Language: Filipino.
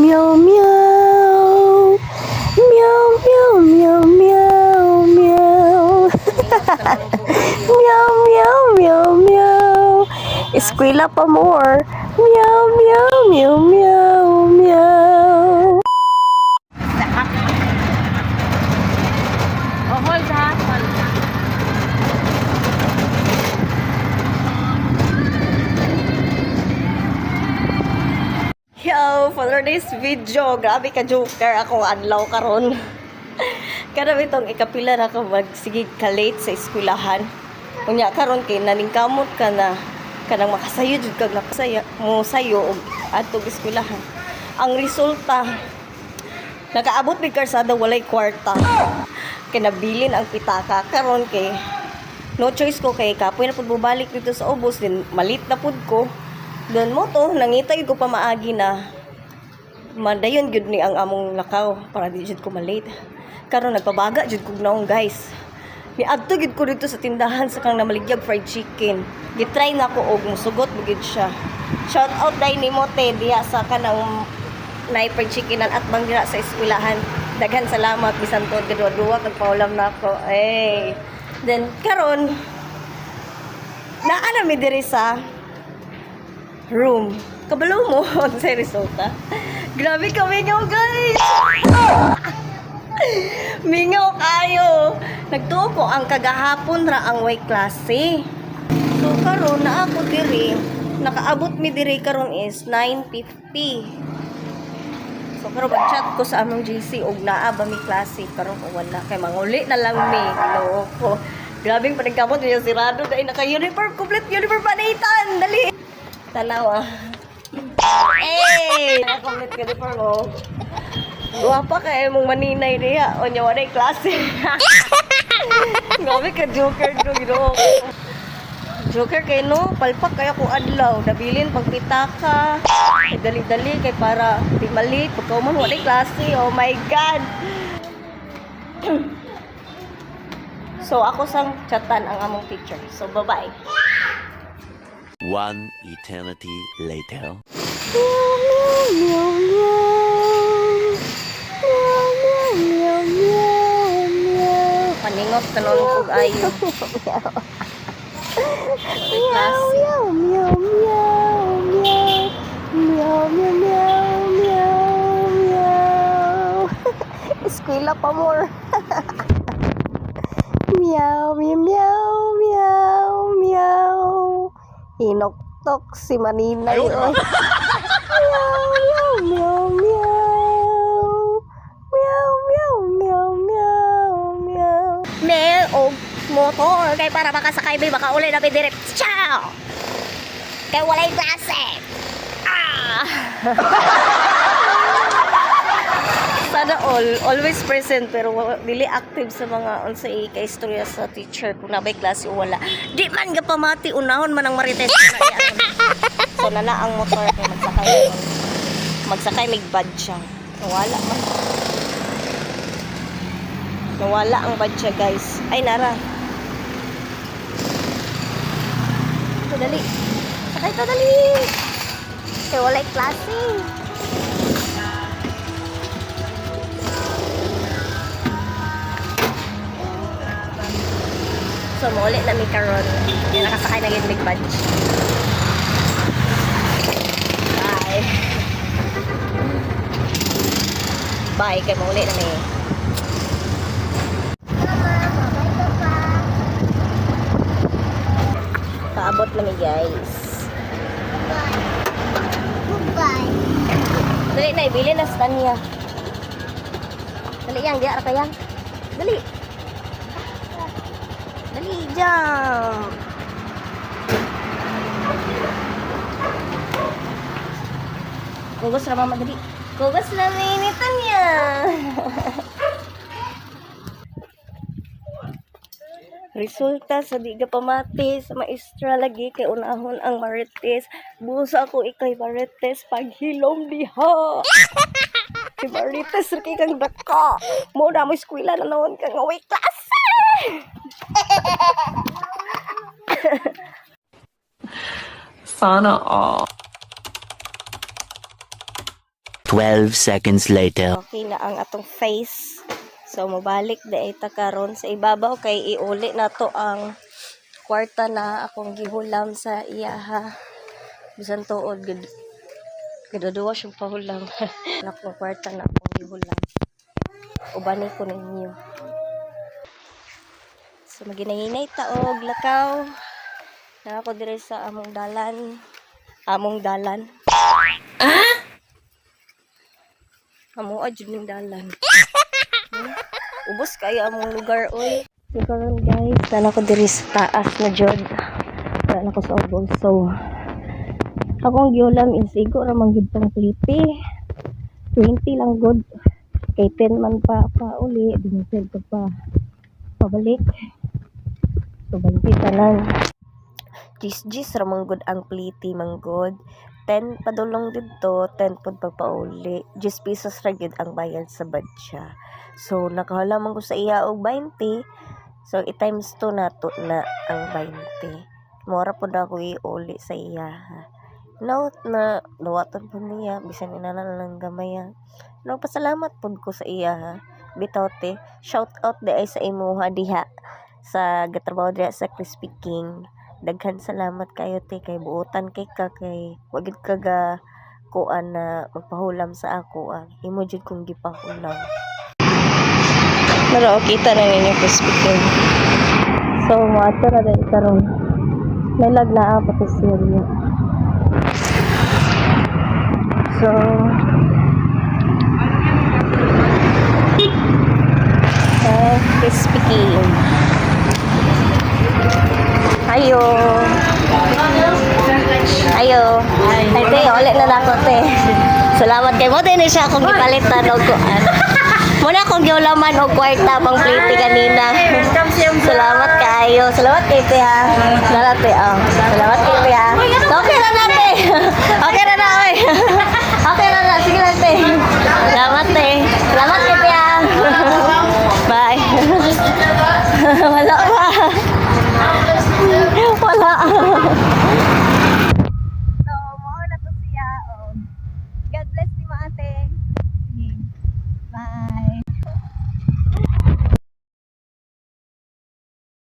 meow, meow. Meow, meow, meow, meow, meow. Meow, meow, meow, meow. Eskwela pa more. Meow, meow, meow, meow, meow. Oh, hold ha. Hold. Yo, for today's video, grabe ka joker ako adlaw karon. Karami itong ikapila na ka magsigig ka late sa eskwelahan. Unya karon kay naningkamot ka na kanang makasayo jud kag nakasaya mo sayo og adtong eskwelahan. Ang resulta nakaabot big karsada walay kwarta. Kinabilin ang pitaka karon kay no choice ko kay kapoy na pud balik dito sa ubos din malit na pud ko. Doon mo to, nangitay ko pa maagi na madayon gyud ni ang among lakaw para di jud ko malate. Karon nagpabaga jud kog naong guys. Ni adto gid ko dito sa tindahan sa kang namaligyag fried chicken. Gitry na ko og musugot bugid siya. Shout out dai ni Mote diya sa kanang nay fried chickenan at bangira sa eskwelahan. Daghan salamat bisan tod gadua-dua kag paulam na ako. Hey. Then karon naa na mi diri sa room. Kabalo mo sa resulta. Grabe ka mingaw guys. Mingaw kayo. Nagtuo ko ang kagahapon ra ang way klase. So karon na ako diri. Nakaabot mi diri karon is 9:50. So karon mag-chat ko sa among GC og naa ba mi klase karon o wala kay manguli na lang mi. Loko. Grabing panagkamot niya sirado dai naka-uniform complete uniform panitan. Dali. Tanawa. Eh, complete ka di pa mo. Duha pa kay mong maninay diha. O nya walay klase. Grabe ka joker do Ginoo. Joker kay no, palpak kaya ko adlaw, dabilin pagpitaka. Dali-dali kay para di malit pagka man walay klase. Oh my god. So ako sang chatan ang among teacher. So bye-bye. One eternity later. Paningot kanon kog ayo. Meow, meow, meow, meow. Meow, meow, meow, meow, meow. Eskwela pa more. Meow, meow, meow, meow, meow. Hinoktok si Maninay. Meow, meow, meow, meow. Meow, meow, meow, meow, meow. Meow, og motor. Kay para makasakay ba, baka uli na pidirip. Ciao! Kay walay klase. Ah! Sana always present pero dili active sa mga unsay kay istorya sa teacher kung nabay klase o wala. Di man gapamati unahon man ang marites na iya. So nana ang motor kay magsakay. Magsakay mig badge siya. Nawala man. Nawala ang badge siya, guys. Ay nara. Ito dali. Sakay ta dali. Kay walay klase. So, muli na mi karon. Yung nakasakay na yung big badge. Bye. Bye. Kaya muli na mi. Paabot na mi, guys. Goodbye. Dali na, ibili na sa tanya. Dali yang, di arap yang. Dali. Dali, jump. Kugos na mama, dali. Kugos na minitan niya. Resulta sa di ka pamati sa maestra lagi kay unahon ang marites. Busa ko ikay marites paghilom diha. Si marites kay kang daka. Mo na mo eskwela na naon kang away klase. Sana all. 12 seconds later. Okay na ang atong face. So, mabalik na ita karon sa ibabaw kay iuli na to ang kwarta na akong gihulam sa iyaha. Bisan tuod, gadaduwa siyang pahulam. Akong kwarta na akong gihulam. Ubani ko ninyo. So, maginahinay taog, lakaw. Na ako dire sa among dalan. Among dalan. Amo adjud ning dalan. Ubos kayo among lugar oy. So karon guys, nana ko diri sa taas na jud. Nana ko sa ubos. So akong giulam is igo ra man gid pang pliti. 20 lang good. Kay 10 man pa uli, dinsil ko pa pabalik. So banti tanan. Gis ra man good ang pliti man good. 10 padulong dito, 10 pud pagpauli. 10 pesos ra gyud ang bayad sa badya. So nakahala man ko sa iya og 20. So i-times 2 nato na ang 20. Mora pud ako iuli sa iya. Note na luwaton po niya bisan inanan lang gamay. No pasalamat pud ko sa iya. Bitaw te, shout out di ay sa imuha diha sa gatrabaho diha sa Crispy King. Daghan salamat kayo te kay buotan kay ka kay wagid ka ga kuan na magpahulam sa ako imo jud kong gipahulam. Pero kita na ninyo ko speaking. So moato ra dai karon. Nalag na pati seryo. So speaking. Ayo. Ayo. Ay, te, ulit na nako, te. Salamat kay mo. Din siya akong gipalitan og kuan. Muna akong giulaman og kwarta pang plate kanina. Salamat kayo. Salamat kay te ha. Salamat te. Salamat kay